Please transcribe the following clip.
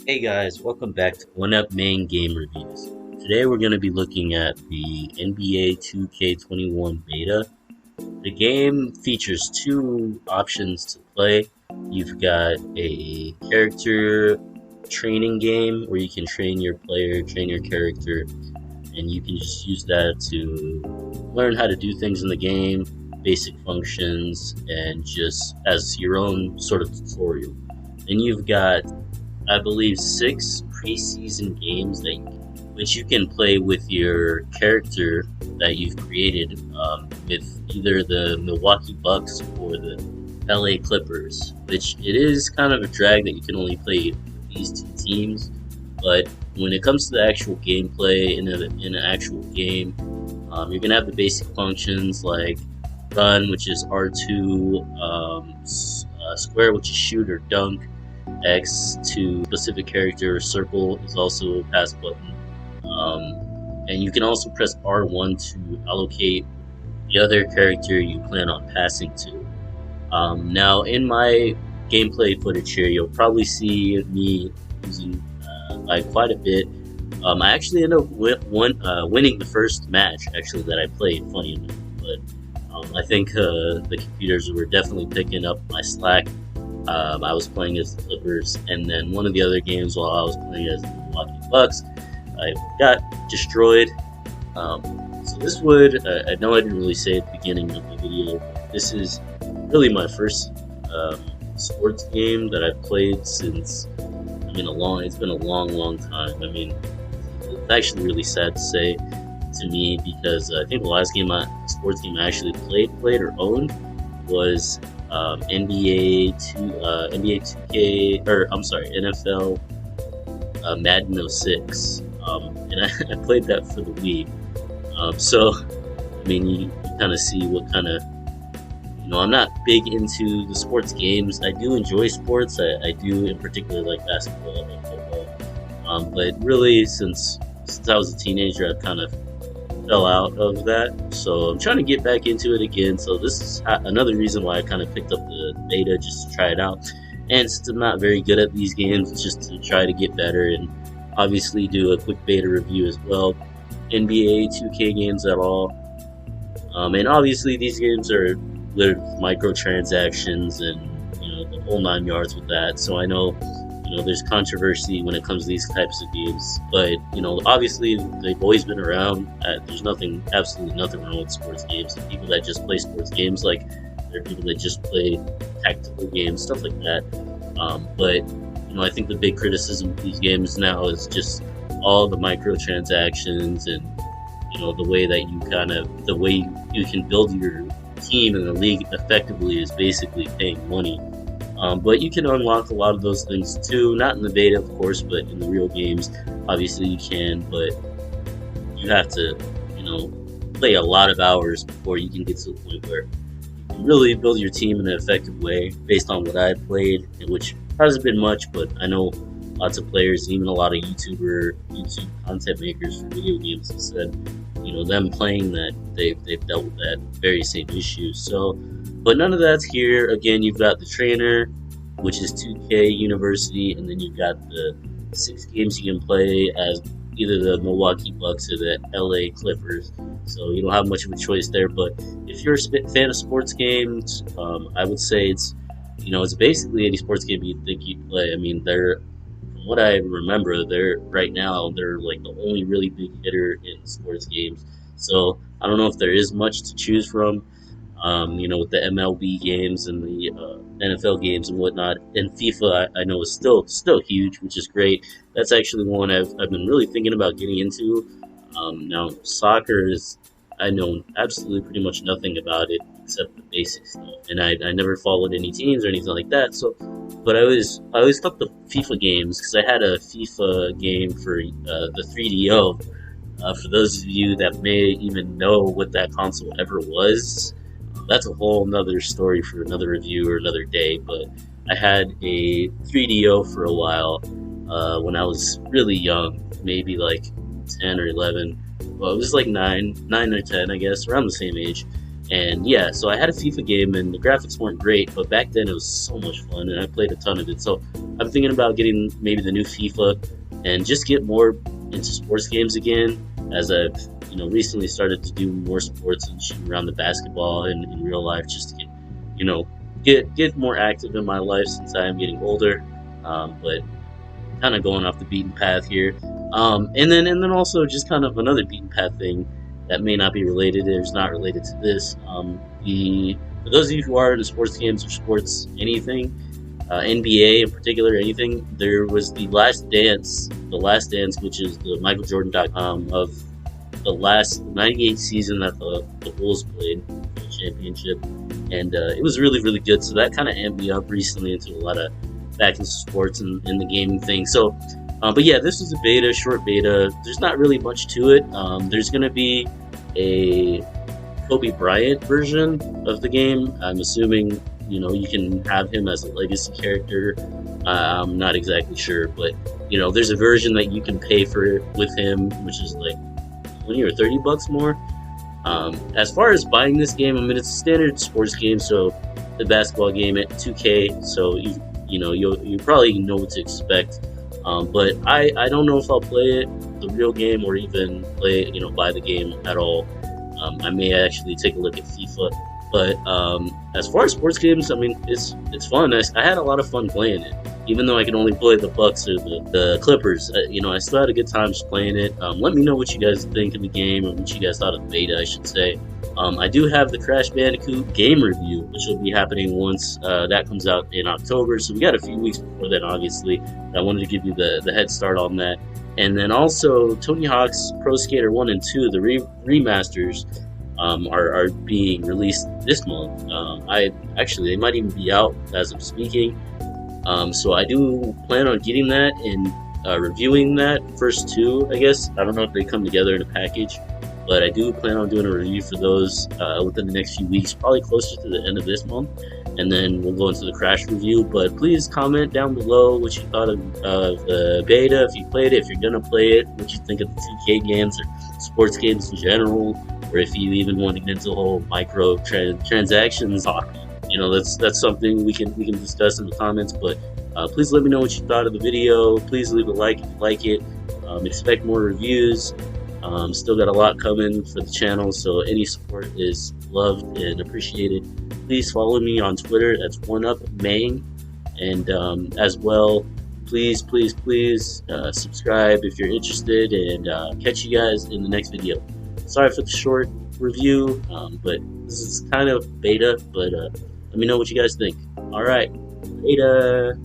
Hey guys, welcome back to 1UPmang Game Reviews. Today we're going to be looking at the NBA 2K21 beta. The game features two options to play. You've got a character training game where you can train your player, train your character, and you can just use that to learn how to do things in the game, basic functions, and just as your own sort of tutorial. Then you've got I believe six preseason games which you can play with your character that you've created with either the Milwaukee Bucks or the LA Clippers. Which it is kind of a drag that you can only play with these two teams, but when it comes to the actual gameplay in an actual game, you're gonna have the basic functions like run, which is R2, square, which is shoot or dunk, X to specific character, circle is also a pass button. Um, and you can also press R1 to allocate the other character you plan on passing to. Now, in my gameplay footage here, you'll probably see me using by quite a bit. I actually ended up winning the first match actually that I played, funny enough, but I think the computers were definitely picking up my slack. I was playing as the Clippers, and then one of the other games while I was playing as the Milwaukee Bucks, I got destroyed. So this would, I know I didn't really say at the beginning of the video, but this is really my first sports game that I've played since, it's been a long time. It's actually really sad to say to me because I think the last sports game I actually played or owned was NBA 2K, or I'm sorry, NFL Madden 06, and I played that for the Wii. You kind of see what kind of, I'm not big into the sports games. I do enjoy sports. I do in particular like basketball and football. But really, since I was a teenager, I've kind of fell out of that, so I'm trying to get back into it again. So this is another reason why I kind of picked up the beta, just to try it out. And since I'm not very good at these games, it's just to try to get better and obviously do a quick beta review as well. NBA 2K games at all, and obviously these games are littered with microtransactions and the whole nine yards with that. So I know there's controversy when it comes to these types of games, but obviously they've always been around. There's absolutely nothing wrong with sports games. The people that just play sports games, like there are people that just play tactical games, stuff like that. But I think the big criticism of these games now is just all the microtransactions and the way you can build your team in the league effectively is basically paying money. But you can unlock a lot of those things too, not in the beta, of course, but in the real games, obviously you can, but you have to, play a lot of hours before you can get to the point where you can really build your team in an effective way based on what I've played, which hasn't been much, but I know lots of players, even a lot of YouTube content makers for video games have said, them playing that, they've dealt with that very same issue. So, but none of that's here. Again, you've got the trainer, which is 2K University, and then you've got the 6 games you can play as either the Milwaukee Bucks or the LA Clippers. So you don't have much of a choice there. But if you're a fan of sports games, I would say it's basically any sports game you think you'd play. From what I remember, they're like the only really big hitter in sports games. So I don't know if there is much to choose from. With the MLB games and the NFL games and whatnot, and FIFA, I know is still huge, which is great. That's actually one I've been really thinking about getting into. Now soccer I know absolutely pretty much nothing about it except the basic stuff, and I never followed any teams or anything like that. So, but I always thought the FIFA games, because I had a FIFA game for the 3DO. For those of you that may even know what that console ever was, that's a whole nother story for another review or another day. But I had a 3DO for a while when I was really young, maybe like 10 or 11. Well, it was like 9 or 10, I guess, around the same age. And yeah, so I had a FIFA game, and the graphics weren't great, but back then it was so much fun, and I played a ton of it. So I'm thinking about getting maybe the new FIFA and just get more into sports games again, as I've recently started to do more sports and shooting around the basketball in real life, just to get get more active in my life since I am getting older. But kind of going off the beaten path here. And then also just kind of another beaten path thing that may not be related, or is not related to this. The For those of you who are into sports games or sports anything, NBA in particular, anything, there was the Last Dance, which is the Michael Jordan of the last '98 season that the Bulls played for the championship, and it was really really good. So that kind of amped me up recently into a lot of back into sports and the gaming thing. So, but yeah, this is a beta, short beta. There's not really much to it. There's gonna be a Kobe Bryant version of the game. I'm assuming you can have him as a legacy character. I'm not exactly sure, but there's a version that you can pay for with him, which is like 20 or 30 bucks more. As far as buying this game, I mean, it's a standard sports game, so the basketball game at 2K, so you probably know what to expect. But I don't know if I'll play it, the real game, or even play buy the game at all. I may actually take a look at FIFA. But as far as sports games, I mean, it's fun. I had a lot of fun playing it, even though I could only play the Bucks or the Clippers. I still had a good time just playing it. Let me know what you guys think of the game, or what you guys thought of the beta, I should say. I do have the Crash Bandicoot game review, which will be happening once that comes out in October. So we got a few weeks before then, obviously. I wanted to give you the head start on that. And then also Tony Hawk's Pro Skater 1 and 2, the remasters, are being released this month. They might even be out as I'm speaking. So I do plan on getting that and reviewing that first two, I guess. I don't know if they come together in a package, but I do plan on doing a review for those within the next few weeks, probably closer to the end of this month, and then we'll go into the Crash review. But please comment down below what you thought of the beta, if you played it, if you're gonna play it, what you think of the 2K games or sports games in general, or if you even want to get into the whole micro transactions talk. That's something we can discuss in the comments. But please let me know what you thought of the video. Please leave a like if you like it. Expect more reviews. Still got a lot coming for the channel, so any support is loved and appreciated. Please follow me on Twitter. That's 1UPmang. And as well, please subscribe if you're interested, and catch you guys in the next video. Sorry for the short review, but this is kind of beta, but let me know what you guys think. Alright, later.